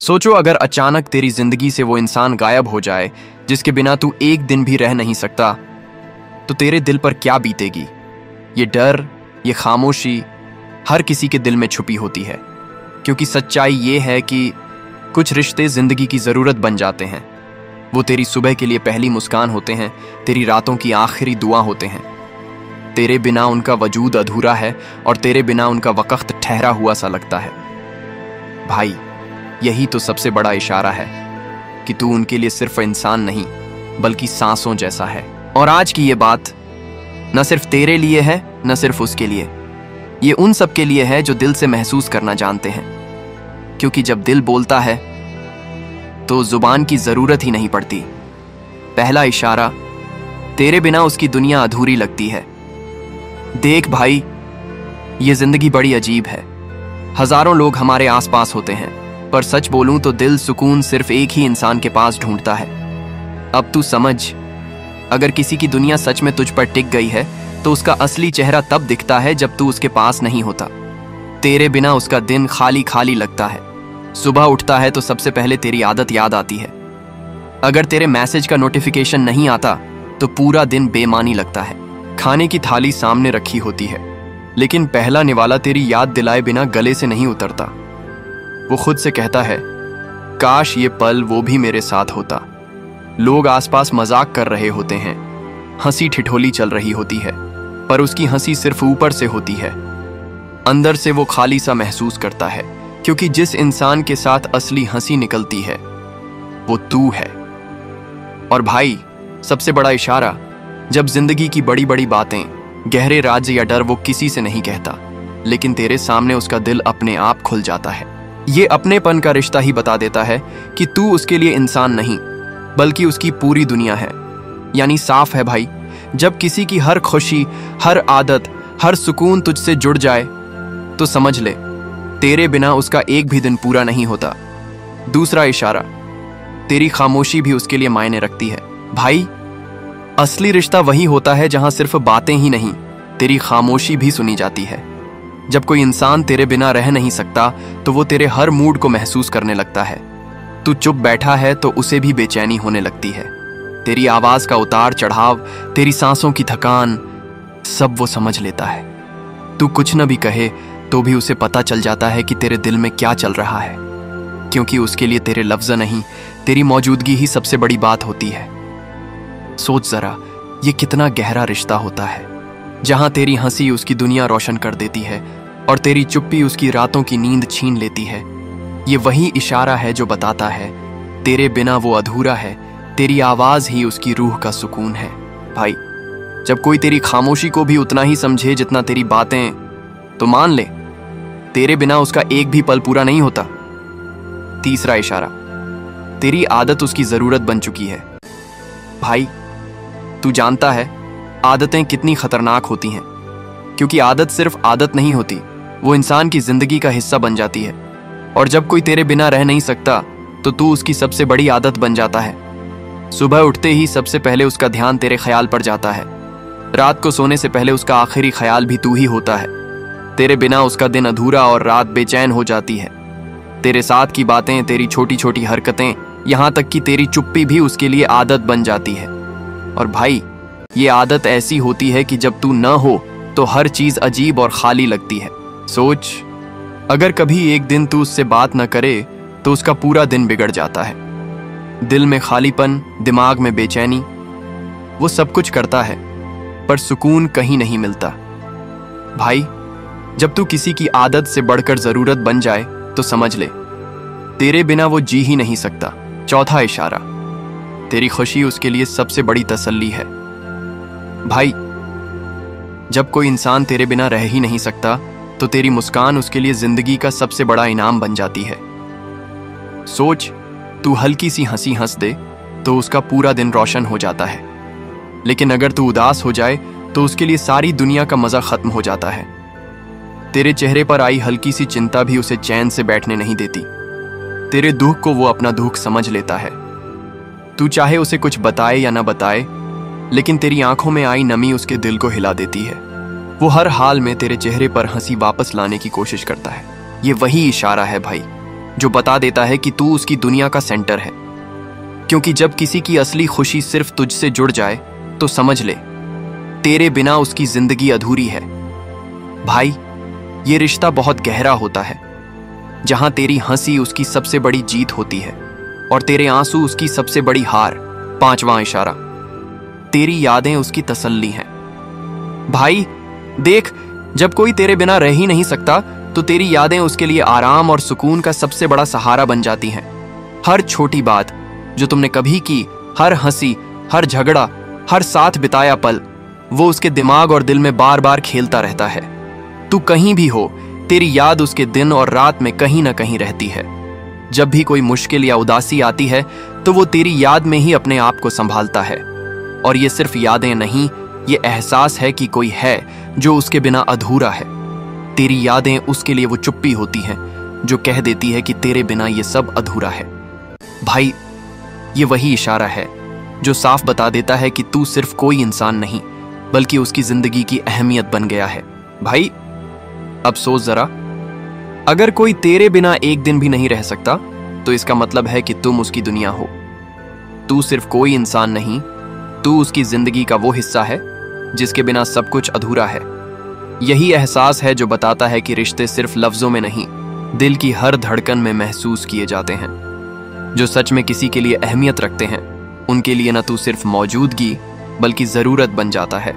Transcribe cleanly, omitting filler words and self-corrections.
सोचो अगर अचानक तेरी जिंदगी से वो इंसान गायब हो जाए जिसके बिना तू एक दिन भी रह नहीं सकता, तो तेरे दिल पर क्या बीतेगी। ये डर, ये खामोशी हर किसी के दिल में छुपी होती है, क्योंकि सच्चाई ये है कि कुछ रिश्ते जिंदगी की जरूरत बन जाते हैं। वो तेरी सुबह के लिए पहली मुस्कान होते हैं, तेरी रातों की आखिरी दुआ होते हैं। तेरे बिना उनका वजूद अधूरा है और तेरे बिना उनका वक्त ठहरा हुआ सा लगता है। भाई, यही तो सबसे बड़ा इशारा है कि तू उनके लिए सिर्फ इंसान नहीं बल्कि सांसों जैसा है। और आज की ये बात न सिर्फ तेरे लिए है, न सिर्फ उसके लिए, ये उन सब के लिए है जो दिल से महसूस करना जानते हैं। क्योंकि जब दिल बोलता है तो जुबान की जरूरत ही नहीं पड़ती। पहला इशारा, तेरे बिना उसकी दुनिया अधूरी लगती है। देख भाई, ये जिंदगी बड़ी अजीब है। हजारों लोग हमारे आसपास होते हैं, पर सच बोलूं तो दिल सुकून सिर्फ एक ही इंसान के पास ढूंढता है। अब तू समझ, अगर किसी की दुनिया सच में तुझ पर टिक गई है तो उसका असली चेहरा तब दिखता है जब तू उसके पास नहीं होता। तेरे बिना उसका दिन खाली खाली लगता है। सुबह उठता है तो सबसे पहले तेरी आदत याद आती है। अगर तेरे मैसेज का नोटिफिकेशन नहीं आता तो पूरा दिन बेमानी लगता है। खाने की थाली सामने रखी होती है, लेकिन पहला निवाला तेरी याद दिलाए बिना गले से नहीं उतरता। वो खुद से कहता है, काश ये पल वो भी मेरे साथ होता। लोग आसपास मजाक कर रहे होते हैं, हंसी ठिठोली चल रही होती है, पर उसकी हंसी सिर्फ ऊपर से होती है। अंदर से वो खाली सा महसूस करता है, क्योंकि जिस इंसान के साथ असली हंसी निकलती है वो तू है। और भाई, सबसे बड़ा इशारा, जब जिंदगी की बड़ी बड़ी बातें, गहरे राज या डर वो किसी से नहीं कहता, लेकिन तेरे सामने उसका दिल अपने आप खुल जाता है। ये अपनेपन का रिश्ता ही बता देता है कि तू उसके लिए इंसान नहीं बल्कि उसकी पूरी दुनिया है। यानी साफ है भाई, जब किसी की हर खुशी, हर आदत, हर सुकून तुझसे जुड़ जाए तो समझ ले, तेरे बिना उसका एक भी दिन पूरा नहीं होता। दूसरा इशारा, तेरी खामोशी भी उसके लिए मायने रखती है। भाई, असली रिश्ता वही होता है जहां सिर्फ बातें ही नहीं, तेरी खामोशी भी सुनी जाती है। जब कोई इंसान तेरे बिना रह नहीं सकता तो वो तेरे हर मूड को महसूस करने लगता है। तू चुप बैठा है तो उसे भी बेचैनी होने लगती है। तेरी आवाज का उतार चढ़ाव, तेरी सांसों की थकान, सब वो समझ लेता है। तू कुछ न भी कहे तो भी उसे पता चल जाता है कि तेरे दिल में क्या चल रहा है, क्योंकि उसके लिए तेरे लफ्ज नहीं, तेरी मौजूदगी ही सबसे बड़ी बात होती है। सोच जरा, ये कितना गहरा रिश्ता होता है, जहां तेरी हंसी उसकी दुनिया रोशन कर देती है और तेरी चुप्पी उसकी रातों की नींद छीन लेती है। ये वही इशारा है जो बताता है, तेरे बिना वो अधूरा है, तेरी आवाज ही उसकी रूह का सुकून है। भाई, जब कोई तेरी खामोशी को भी उतना ही समझे जितना तेरी बातें, तो मान ले, तेरे बिना उसका एक भी पल पूरा नहीं होता। तीसरा इशारा, तेरी आदत उसकी जरूरत बन चुकी है। भाई, तू जानता है आदतें कितनी खतरनाक होती हैं, क्योंकि आदत सिर्फ आदत नहीं होती, वो इंसान की जिंदगी का हिस्सा बन जाती है। और जब कोई तेरे बिना रह नहीं सकता तो तू उसकी सबसे बड़ी आदत बन जाता है। सुबह उठते ही सबसे पहले उसका ध्यान तेरे ख्याल पर जाता है। रात को सोने से पहले उसका आखिरी ख्याल भी तू ही होता है। तेरे बिना उसका दिन अधूरा और रात बेचैन हो जाती है। तेरे साथ की बातें, तेरी छोटी छोटी हरकतें, यहाँ तक कि तेरी चुप्पी भी उसके लिए आदत बन जाती है। और भाई, ये आदत ऐसी होती है कि जब तू न हो तो हर चीज अजीब और खाली लगती है। सोच, अगर कभी एक दिन तू उससे बात न करे तो उसका पूरा दिन बिगड़ जाता है। दिल में खालीपन, दिमाग में बेचैनी, वो सब कुछ करता है पर सुकून कहीं नहीं मिलता। भाई, जब तू किसी की आदत से बढ़कर जरूरत बन जाए तो समझ ले, तेरे बिना वो जी ही नहीं सकता। चौथा इशारा, तेरी खुशी उसके लिए सबसे बड़ी तसल्ली है। भाई, जब कोई इंसान तेरे बिना रह ही नहीं सकता तो तेरी मुस्कान उसके लिए जिंदगी का सबसे बड़ा इनाम बन जाती है। सोच, तू हल्की सी हंसी हंस दे तो उसका पूरा दिन रोशन हो जाता है, लेकिन अगर तू उदास हो जाए तो उसके लिए सारी दुनिया का मजा खत्म हो जाता है। तेरे चेहरे पर आई हल्की सी चिंता भी उसे चैन से बैठने नहीं देती। तेरे दुख को वो अपना दुख समझ लेता है। तू चाहे उसे कुछ बताए या ना बताए, लेकिन तेरी आंखों में आई नमी उसके दिल को हिला देती है। वो हर हाल में तेरे चेहरे पर हंसी वापस लाने की कोशिश करता है। ये वही इशारा है भाई, जो बता देता है कि तू उसकी दुनिया का सेंटर है। क्योंकि जब किसी की असली खुशी सिर्फ तुझसे जुड़ जाए तो समझ ले, तेरे बिना उसकी जिंदगी अधूरी है। भाई, ये रिश्ता बहुत गहरा होता है, जहां तेरी हंसी उसकी सबसे बड़ी जीत होती है और तेरे आंसू उसकी सबसे बड़ी हार। 5वां इशारा, तेरी यादें उसकी तसल्ली हैं। भाई देख, जब कोई तेरे बिना रह ही नहीं सकता तो तेरी यादें उसके लिए आराम और सुकून का सबसे बड़ा सहारा बन जाती हैं। हर छोटी बात जो तुमने कभी की, हर हंसी, हर झगड़ा, हर साथ बिताया पल, वो उसके दिमाग और दिल में बार बार खेलता रहता है। तू कहीं भी हो, तेरी याद उसके दिन और रात में कहीं ना कहीं रहती है। जब भी कोई मुश्किल या उदासी आती है तो वो तेरी याद में ही अपने आप को संभालता है। और ये सिर्फ यादें नहीं, ये एहसास है कि कोई है जो उसके बिना अधूरा है। तेरी यादें उसके लिए वो चुप्पी होती हैं जो कह देती है कि तेरे बिना ये सब अधूरा है। भाई, ये वही इशारा है जो साफ बता देता है कि तू सिर्फ कोई इंसान नहीं, बल्कि उसकी जिंदगी की अहमियत बन गया है। भाई, अब सोच जरा, अगर कोई तेरे बिना एक दिन भी नहीं रह सकता तो इसका मतलब है कि तुम उसकी दुनिया हो। तू सिर्फ कोई इंसान नहीं, तू उसकी जिंदगी का वो हिस्सा है जिसके बिना सब कुछ अधूरा है। यही एहसास है जो बताता है कि रिश्ते सिर्फ लफ्जों में नहीं, दिल की हर धड़कन में महसूस किए जाते हैं। जो सच में किसी के लिए अहमियत रखते हैं, उनके लिए न तू सिर्फ मौजूदगी बल्कि जरूरत बन जाता है।